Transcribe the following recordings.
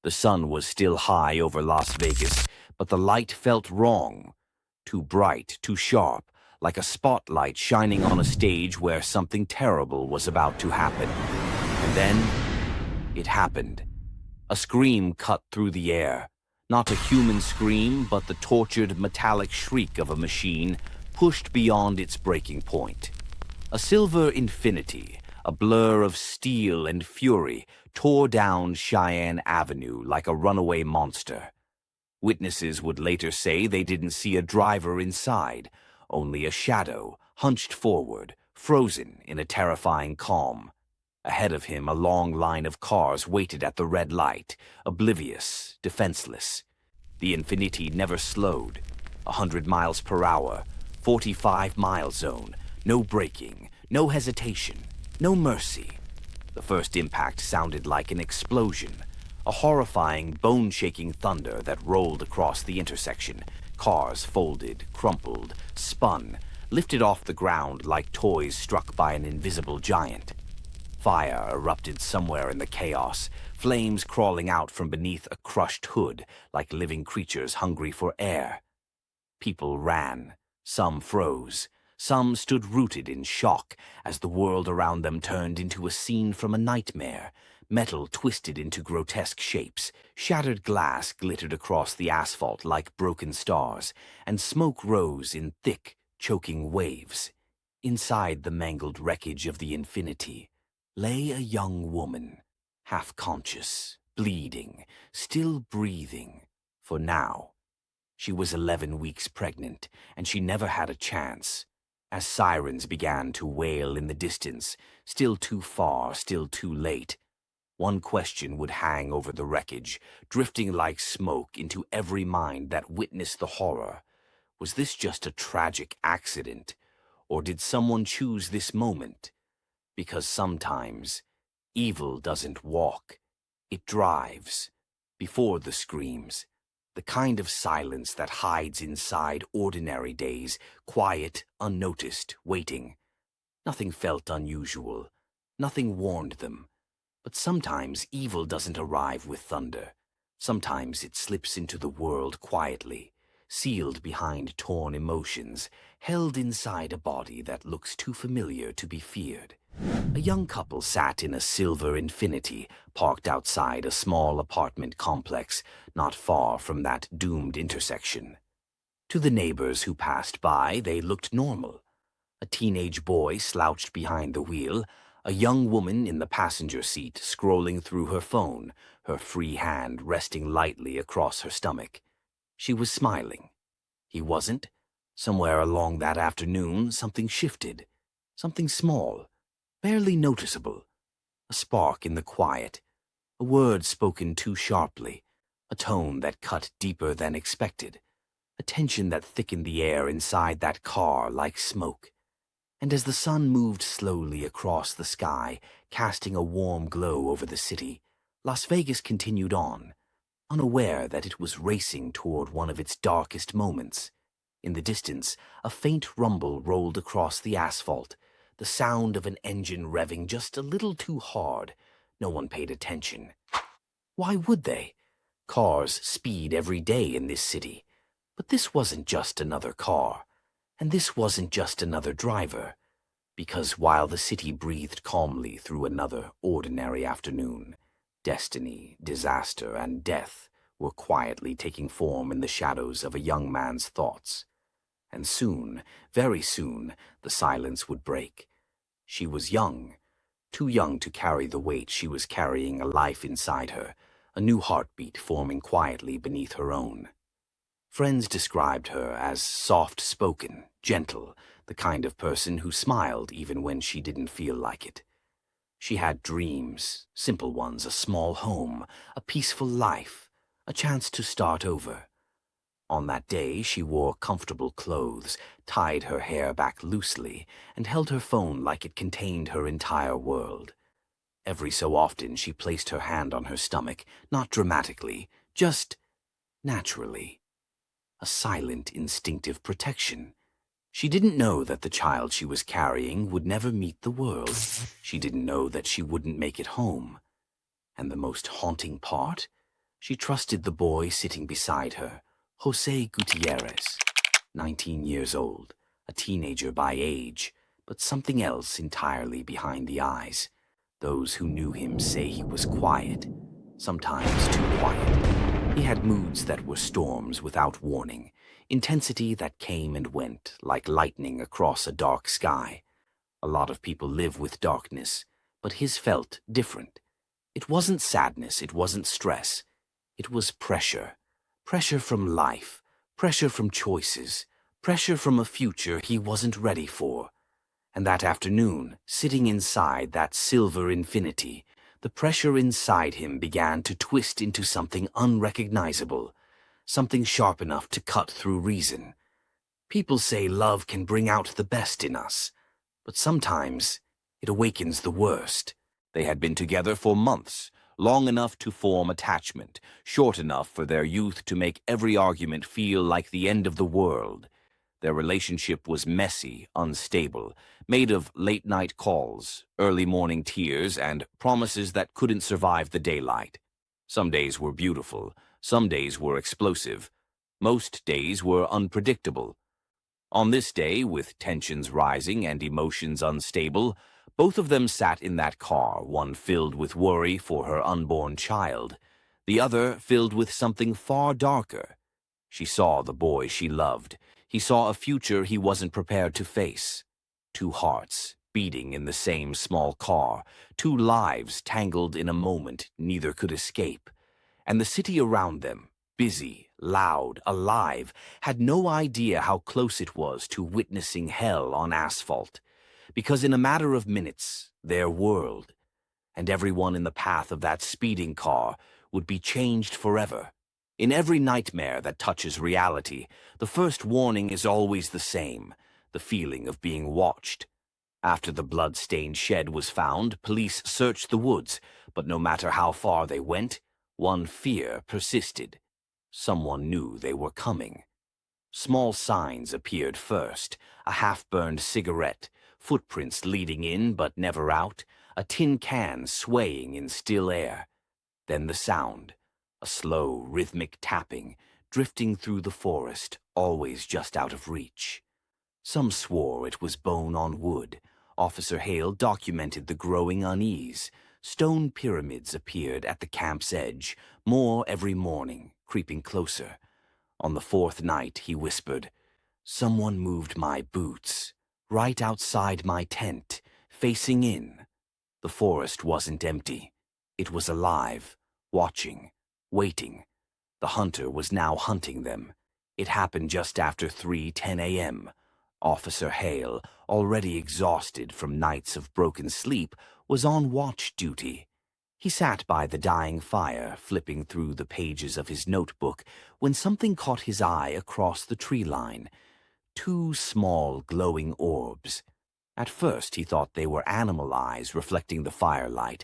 The sun was still high over Las Vegas, but the light felt wrong. Too bright, too sharp, like a spotlight shining on a stage where something terrible was about to happen. And then, it happened. A scream cut through the air. Not a human scream, but the tortured metallic shriek of a machine pushed beyond its breaking point. A silver infinity, a blur of steel and fury, tore down Cheyenne Avenue like a runaway monster. Witnesses would later say they didn't see a driver inside, only a shadow, hunched forward, frozen in a terrifying calm. Ahead of him, a long line of cars waited at the red light, oblivious, defenseless. The Infinity never slowed. 100 miles per hour, 45-mile zone, no braking, no hesitation, no mercy. The first impact sounded like an explosion, a horrifying, bone-shaking thunder that rolled across the intersection. Cars folded, crumpled, spun, lifted off the ground like toys struck by an invisible giant. Fire erupted somewhere in the chaos, flames crawling out from beneath a crushed hood like living creatures hungry for air. People ran, some froze, some stood rooted in shock as the world around them turned into a scene from a nightmare. Metal twisted into grotesque shapes, shattered glass glittered across the asphalt like broken stars, and smoke rose in thick, choking waves. Inside the mangled wreckage of the Infinity lay a young woman, half-conscious, bleeding, still breathing. For now, she was 11 weeks pregnant, and she never had a chance. As sirens began to wail in the distance, still too far, still too late, one question would hang over the wreckage, drifting like smoke into every mind that witnessed the horror. Was this just a tragic accident, or did someone choose this moment? Because sometimes, evil doesn't walk, it drives. Before the screams, the kind of silence that hides inside ordinary days, quiet, unnoticed, waiting. Nothing felt unusual, nothing warned them. But sometimes evil doesn't arrive with thunder. Sometimes it slips into the world quietly, sealed behind torn emotions, held inside a body that looks too familiar to be feared. A young couple sat in a silver Infinity, parked outside a small apartment complex not far from that doomed intersection. To the neighbors who passed by, they looked normal. A teenage boy slouched behind the wheel, a young woman in the passenger seat scrolling through her phone, her free hand resting lightly across her stomach. She was smiling. He wasn't. Somewhere along that afternoon, something shifted. Something small, barely noticeable. A spark in the quiet, a word spoken too sharply, a tone that cut deeper than expected, a tension that thickened the air inside that car like smoke. And as the sun moved slowly across the sky, casting a warm glow over the city, Las Vegas continued on, unaware that it was racing toward one of its darkest moments. In the distance, a faint rumble rolled across the asphalt, the sound of an engine revving just a little too hard. No one paid attention. Why would they? Cars speed every day in this city. But this wasn't just another car. And this wasn't just another driver. Because while the city breathed calmly through another ordinary afternoon, destiny, disaster, and death were quietly taking form in the shadows of a young man's thoughts. And soon, very soon, the silence would break. She was young, too young to carry the weight she was carrying, a life inside her, a new heartbeat forming quietly beneath her own. Friends described her as soft-spoken, gentle, the kind of person who smiled even when she didn't feel like it. She had dreams, simple ones, a small home, a peaceful life, a chance to start over. On that day, she wore comfortable clothes, tied her hair back loosely, and held her phone like it contained her entire world. Every so often, she placed her hand on her stomach, not dramatically, just naturally. A silent, instinctive protection. She didn't know that the child she was carrying would never meet the world. She didn't know that she wouldn't make it home. And the most haunting part? She trusted the boy sitting beside her, Jose Gutierrez, 19 years old, a teenager by age, but something else entirely behind the eyes. Those who knew him say he was quiet, sometimes too quiet. He had moods that were storms without warning, intensity that came and went like lightning across a dark sky. A lot of people live with darkness, but his felt different. It wasn't sadness, it wasn't stress. It was pressure. Pressure from life, pressure from choices, pressure from a future he wasn't ready for. And that afternoon, sitting inside that silver infinity, the pressure inside him began to twist into something unrecognizable, something sharp enough to cut through reason. People say love can bring out the best in us, but sometimes it awakens the worst. They had been together for months, long enough to form attachment, short enough for their youth to make every argument feel like the end of the world. Their relationship was messy, unstable, made of late-night calls, early morning tears, and promises that couldn't survive the daylight. Some days were beautiful, some days were explosive, most days were unpredictable. On this day, with tensions rising and emotions unstable, both of them sat in that car, one filled with worry for her unborn child, the other filled with something far darker. She saw the boy she loved. He saw a future he wasn't prepared to face. Two hearts, beating in the same small car, two lives tangled in a moment neither could escape. And the city around them, busy, loud, alive, had no idea how close it was to witnessing hell on asphalt. Because in a matter of minutes, their world, and everyone in the path of that speeding car, would be changed forever. In every nightmare that touches reality, the first warning is always the same, the feeling of being watched. After the blood-stained shed was found, police searched the woods, but no matter how far they went, one fear persisted. Someone knew they were coming. Small signs appeared first, a half-burned cigarette, footprints leading in but never out, a tin can swaying in still air. Then the sound, a slow, rhythmic tapping, drifting through the forest, always just out of reach. Some swore it was bone on wood. Officer Hale documented the growing unease. Stone pyramids appeared at the camp's edge, more every morning, creeping closer. On the fourth night, he whispered, "Someone moved my boots, right outside my tent, facing in." The forest wasn't empty. It was alive, watching, waiting. The hunter was now hunting them. It happened just after 3:10 a.m. Officer Hale, already exhausted from nights of broken sleep, was on watch duty. He sat by the dying fire, flipping through the pages of his notebook, when something caught his eye across the tree line. Two small, glowing orbs. At first he thought they were animal eyes reflecting the firelight,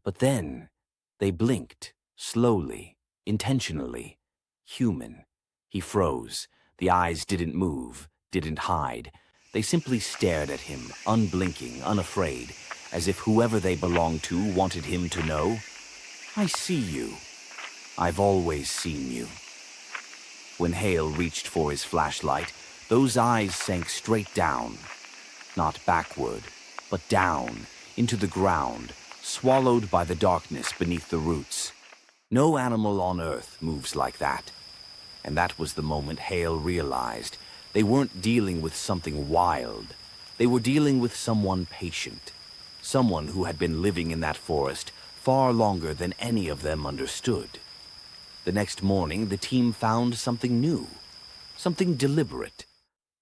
but then they blinked, slowly, intentionally. Human. He froze. The eyes didn't move, didn't hide. They simply stared at him, unblinking, unafraid, as if whoever they belonged to wanted him to know, "I see you. I've always seen you." When Hale reached for his flashlight, those eyes sank straight down. Not backward, but down, into the ground, swallowed by the darkness beneath the roots. No animal on Earth moves like that. And that was the moment Hale realized they weren't dealing with something wild. They were dealing with someone patient. Someone who had been living in that forest far longer than any of them understood. The next morning, the team found something new, something deliberate.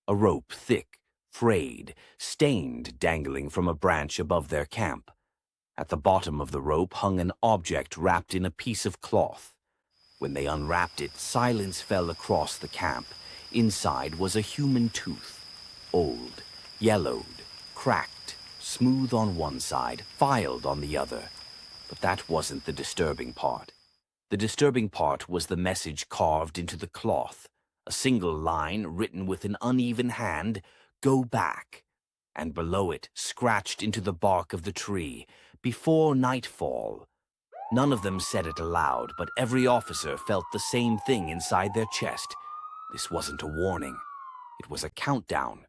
A rope thick, frayed, stained, dangling from a branch above their camp. At the bottom of the rope hung an object wrapped in a piece of cloth. When they unwrapped it, silence fell across the camp. Inside was a human tooth, old, yellowed, cracked, smooth on one side, filed on the other. But that wasn't the disturbing part. The disturbing part was the message carved into the cloth, a single line written with an uneven hand, "Go back," and below it, scratched into the bark of the tree, "Before nightfall." None of them said it aloud, but every officer felt the same thing inside their chest. This wasn't a warning. It was a countdown.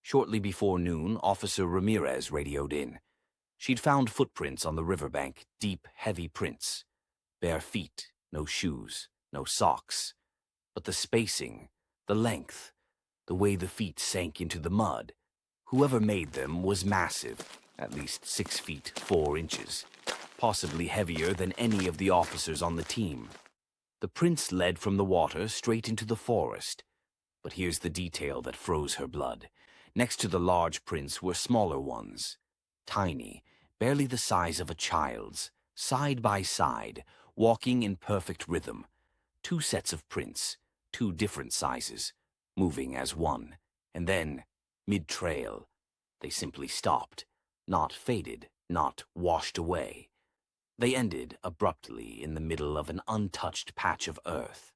Shortly before noon, Officer Ramirez radioed in. She'd found footprints on the riverbank, deep, heavy prints. Bare feet, no shoes, no socks. But the spacing, the length, the way the feet sank into the mud. Whoever made them was massive, at least 6 feet 4 inches, possibly heavier than any of the officers on the team. The prints led from the water straight into the forest. But here's the detail that froze her blood. Next to the large prints were smaller ones, tiny, barely the size of a child's, side by side, walking in perfect rhythm. 2 sets of prints, 2 different sizes, moving as one, and then, mid-trail, they simply stopped, not faded, not washed away. They ended abruptly in the middle of an untouched patch of earth,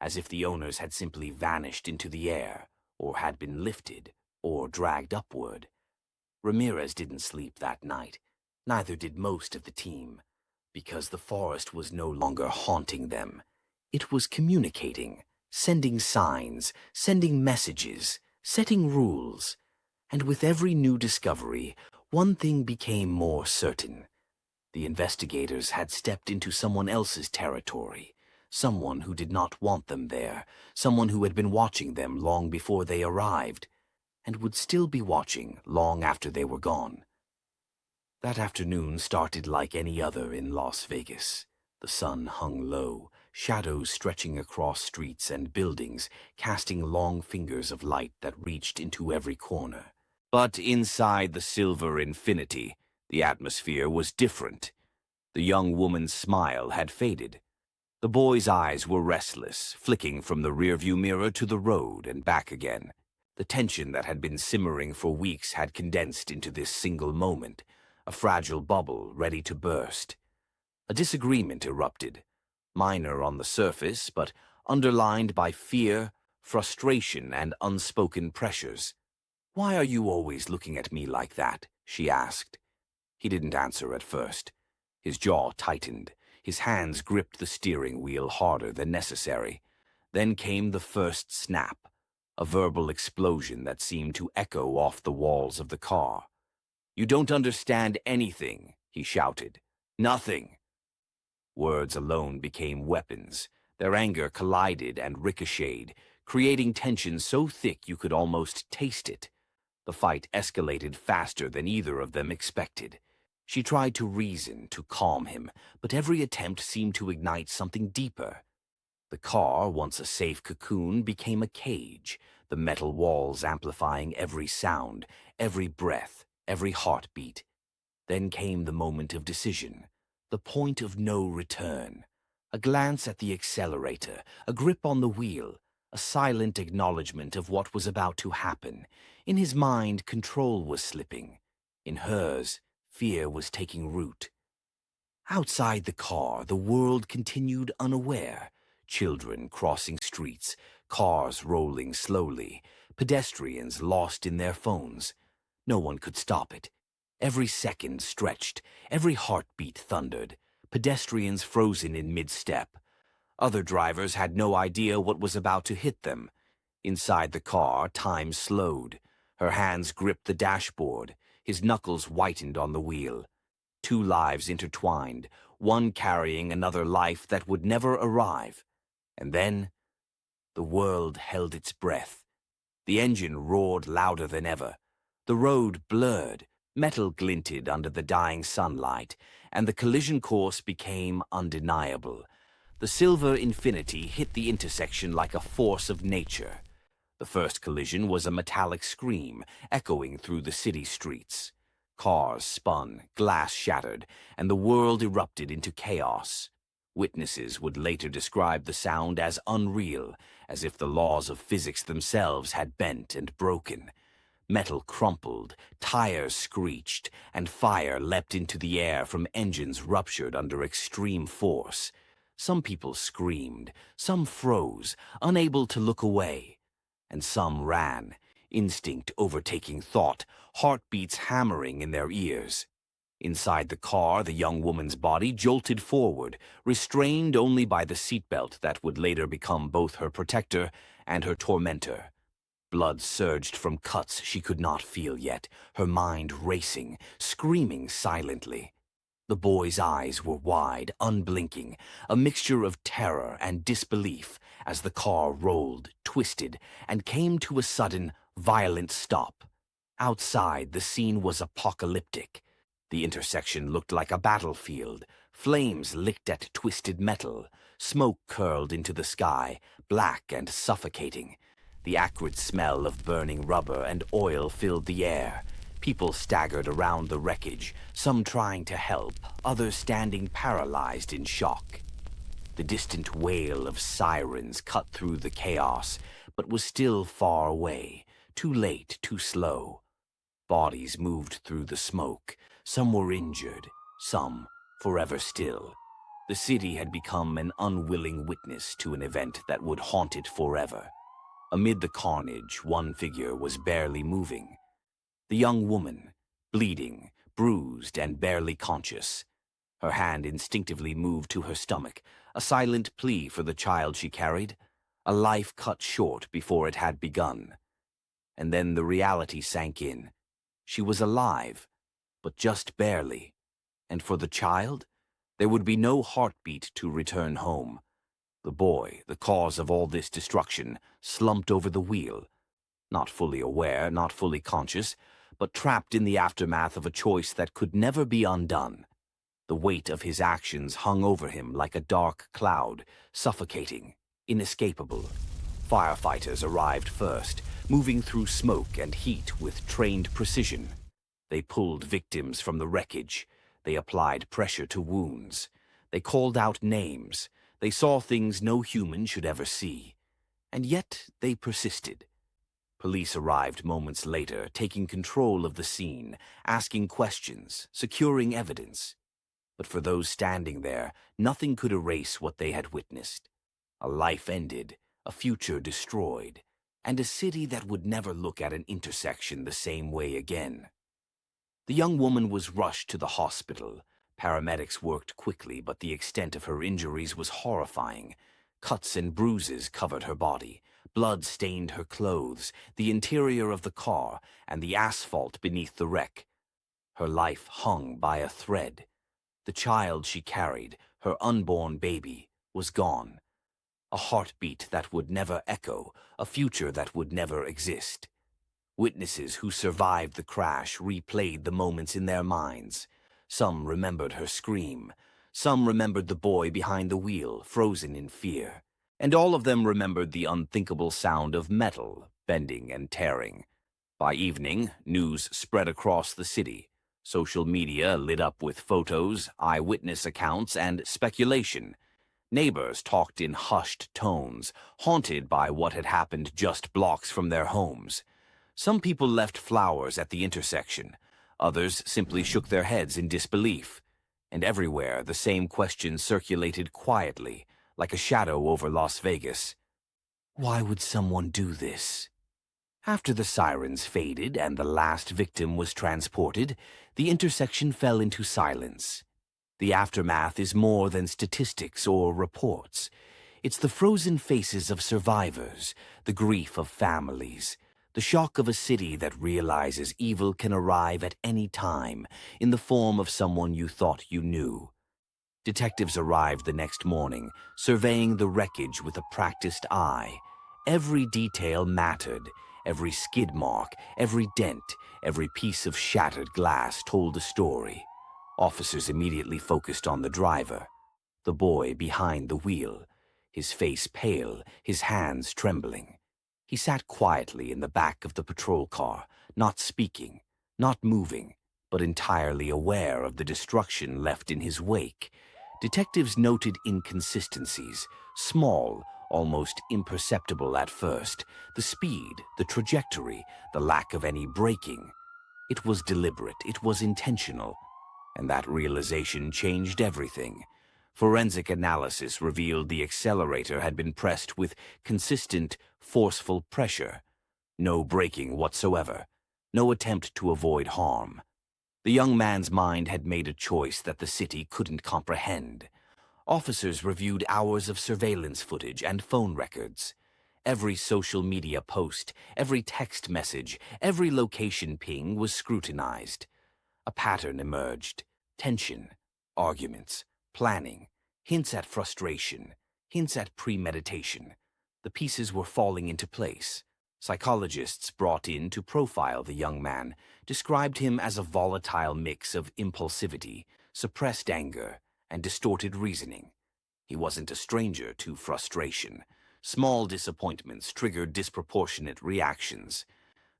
as if the owners had simply vanished into the air, or had been lifted, or dragged upward. Ramirez didn't sleep that night, neither did most of the team, because the forest was no longer haunting them. It was communicating, sending signs, sending messages, setting rules. And with every new discovery, one thing became more certain. The investigators had stepped into someone else's territory, someone who did not want them there, someone who had been watching them long before they arrived, and would still be watching long after they were gone. That afternoon started like any other in Las Vegas. The sun hung low, shadows stretching across streets and buildings, casting long fingers of light that reached into every corner. But inside the silver infinity, the atmosphere was different. The young woman's smile had faded. The boy's eyes were restless, flicking from the rearview mirror to the road and back again. The tension that had been simmering for weeks had condensed into this single moment, a fragile bubble ready to burst. A disagreement erupted, minor on the surface, but underlined by fear, frustration, and unspoken pressures. "Why are you always looking at me like that?" she asked. He didn't answer at first. His jaw tightened. His hands gripped the steering wheel harder than necessary. Then came the first snap, a verbal explosion that seemed to echo off the walls of the car. "You don't understand anything," he shouted. "Nothing." Words alone became weapons. Their anger collided and ricocheted, creating tension so thick you could almost taste it. The fight escalated faster than either of them expected. She tried to reason, to calm him, but every attempt seemed to ignite something deeper. The car, once a safe cocoon, became a cage, the metal walls amplifying every sound, every breath, every heartbeat. Then came the moment of decision, the point of no return. A glance at the accelerator, a grip on the wheel, a silent acknowledgement of what was about to happen. In his mind, control was slipping. In hers, fear was taking root. Outside the car, the world continued unaware. Children crossing streets, cars rolling slowly, pedestrians lost in their phones. No one could stop it. Every second stretched, every heartbeat thundered, pedestrians frozen in mid-step. Other drivers had no idea what was about to hit them. Inside the car, time slowed. Her hands gripped the dashboard. His knuckles whitened on the wheel. 2 lives intertwined, one carrying another life that would never arrive. And then, the world held its breath. The engine roared louder than ever. The road blurred, metal glinted under the dying sunlight, and the collision course became undeniable. The silver infinity hit the intersection like a force of nature. The first collision was a metallic scream, echoing through the city streets. Cars spun, glass shattered, and the world erupted into chaos. Witnesses would later describe the sound as unreal, as if the laws of physics themselves had bent and broken. Metal crumpled, tires screeched, and fire leapt into the air from engines ruptured under extreme force. Some people screamed, some froze, unable to look away, and some ran, instinct overtaking thought, heartbeats hammering in their ears. Inside the car, the young woman's body jolted forward, restrained only by the seatbelt that would later become both her protector and her tormentor. Blood surged from cuts she could not feel yet, her mind racing, screaming silently. The boy's eyes were wide, unblinking, a mixture of terror and disbelief as the car rolled, twisted, and came to a sudden, violent stop. Outside, the scene was apocalyptic. The intersection looked like a battlefield. Flames licked at twisted metal. Smoke curled into the sky, black and suffocating. The acrid smell of burning rubber and oil filled the air. People staggered around the wreckage, some trying to help, others standing paralyzed in shock. The distant wail of sirens cut through the chaos, but was still far away, too late, too slow. Bodies moved through the smoke. Some were injured, some forever still. The city had become an unwilling witness to an event that would haunt it forever. Amid the carnage, one figure was barely moving. The young woman, bleeding, bruised, and barely conscious. Her hand instinctively moved to her stomach, a silent plea for the child she carried, a life cut short before it had begun. And then the reality sank in. She was alive, but just barely. And for the child, there would be no heartbeat to return home. The boy, the cause of all this destruction, slumped over the wheel, not fully aware, not fully conscious, but trapped in the aftermath of a choice that could never be undone. The weight of his actions hung over him like a dark cloud, suffocating, inescapable. Firefighters arrived first, moving through smoke and heat with trained precision. They pulled victims from the wreckage. They applied pressure to wounds. They called out names. They saw things no human should ever see. And yet they persisted. Police arrived moments later, taking control of the scene, asking questions, securing evidence. But for those standing there, nothing could erase what they had witnessed. A life ended, a future destroyed, and a city that would never look at an intersection the same way again. The young woman was rushed to the hospital. Paramedics worked quickly, but the extent of her injuries was horrifying. Cuts and bruises covered her body. Blood stained her clothes, the interior of the car, and the asphalt beneath the wreck. Her life hung by a thread. The child she carried, her unborn baby, was gone. A heartbeat that would never echo, a future that would never exist. Witnesses who survived the crash replayed the moments in their minds. Some remembered her scream. Some remembered the boy behind the wheel, frozen in fear. And all of them remembered the unthinkable sound of metal bending and tearing. By evening, news spread across the city. Social media lit up with photos, eyewitness accounts, and speculation. Neighbors talked in hushed tones, haunted by what had happened just blocks from their homes. Some people left flowers at the intersection. Others simply shook their heads in disbelief. And everywhere, the same question circulated quietly, like a shadow over Las Vegas. Why would someone do this? After the sirens faded and the last victim was transported, the intersection fell into silence. The aftermath is more than statistics or reports. It's the frozen faces of survivors, the grief of families, the shock of a city that realizes evil can arrive at any time in the form of someone you thought you knew. Detectives arrived the next morning, surveying the wreckage with a practiced eye. Every detail mattered. Every skid mark, every dent, every piece of shattered glass told a story. Officers immediately focused on the driver, the boy behind the wheel, his face pale, his hands trembling. He sat quietly in the back of the patrol car, not speaking, not moving, but entirely aware of the destruction left in his wake. Detectives noted inconsistencies, small, almost imperceptible at first, the speed, the trajectory, the lack of any braking. It was deliberate, it was intentional, and that realization changed everything. Forensic analysis revealed the accelerator had been pressed with consistent, forceful pressure. No braking whatsoever, no attempt to avoid harm. The young man's mind had made a choice that the city couldn't comprehend. Officers reviewed hours of surveillance footage and phone records. Every social media post, every text message, every location ping was scrutinized. A pattern emerged: tension, arguments, planning, hints at frustration, hints at premeditation. The pieces were falling into place. Psychologists brought in to profile the young man described him as a volatile mix of impulsivity, suppressed anger, and distorted reasoning. He wasn't a stranger to frustration. Small disappointments triggered disproportionate reactions.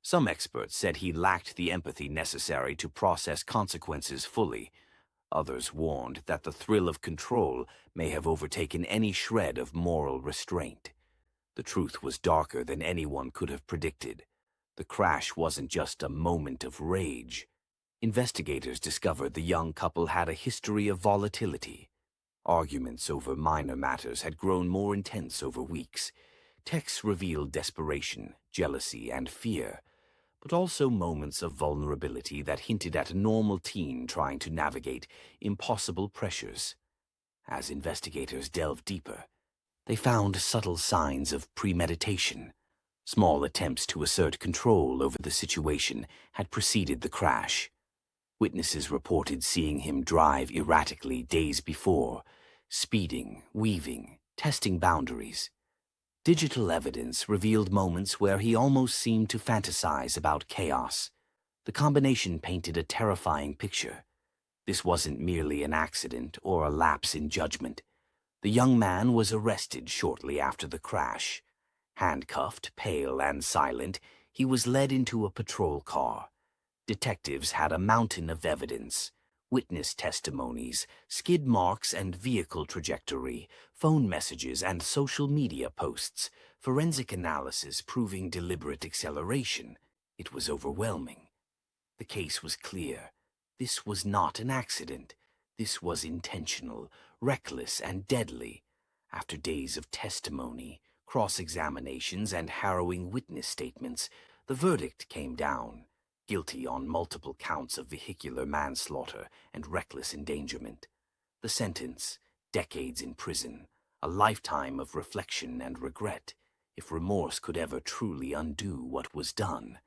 Some experts said he lacked the empathy necessary to process consequences fully. Others warned that the thrill of control may have overtaken any shred of moral restraint. The truth was darker than anyone could have predicted. The crash wasn't just a moment of rage. Investigators discovered the young couple had a history of volatility. Arguments over minor matters had grown more intense over weeks. Texts revealed desperation, jealousy, and fear, but also moments of vulnerability that hinted at a normal teen trying to navigate impossible pressures. As investigators delved deeper, they found subtle signs of premeditation. Small attempts to assert control over the situation had preceded the crash. Witnesses reported seeing him drive erratically days before, speeding, weaving, testing boundaries. Digital evidence revealed moments where he almost seemed to fantasize about chaos. The combination painted a terrifying picture. This wasn't merely an accident or a lapse in judgment. The young man was arrested shortly after the crash. Handcuffed, pale, and silent, he was led into a patrol car. Detectives had a mountain of evidence: witness testimonies, skid marks and vehicle trajectory, phone messages and social media posts, forensic analysis proving deliberate acceleration. It was overwhelming. The case was clear. This was not an accident. This was intentional, reckless, and deadly. After days of testimony, cross-examinations, and harrowing witness statements, the verdict came down: guilty on multiple counts of vehicular manslaughter and reckless endangerment. The sentence: decades in prison, a lifetime of reflection and regret, if remorse could ever truly undo what was done.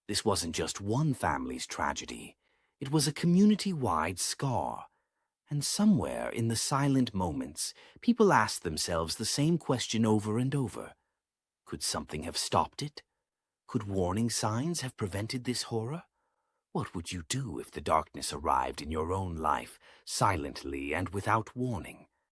This wasn't just one family's tragedy. It was a community-wide scar. And somewhere in the silent moments, people asked themselves the same question over and over. Could something have stopped it? Could warning signs have prevented this horror? What would you do if the darkness arrived in your own life, silently and without warning?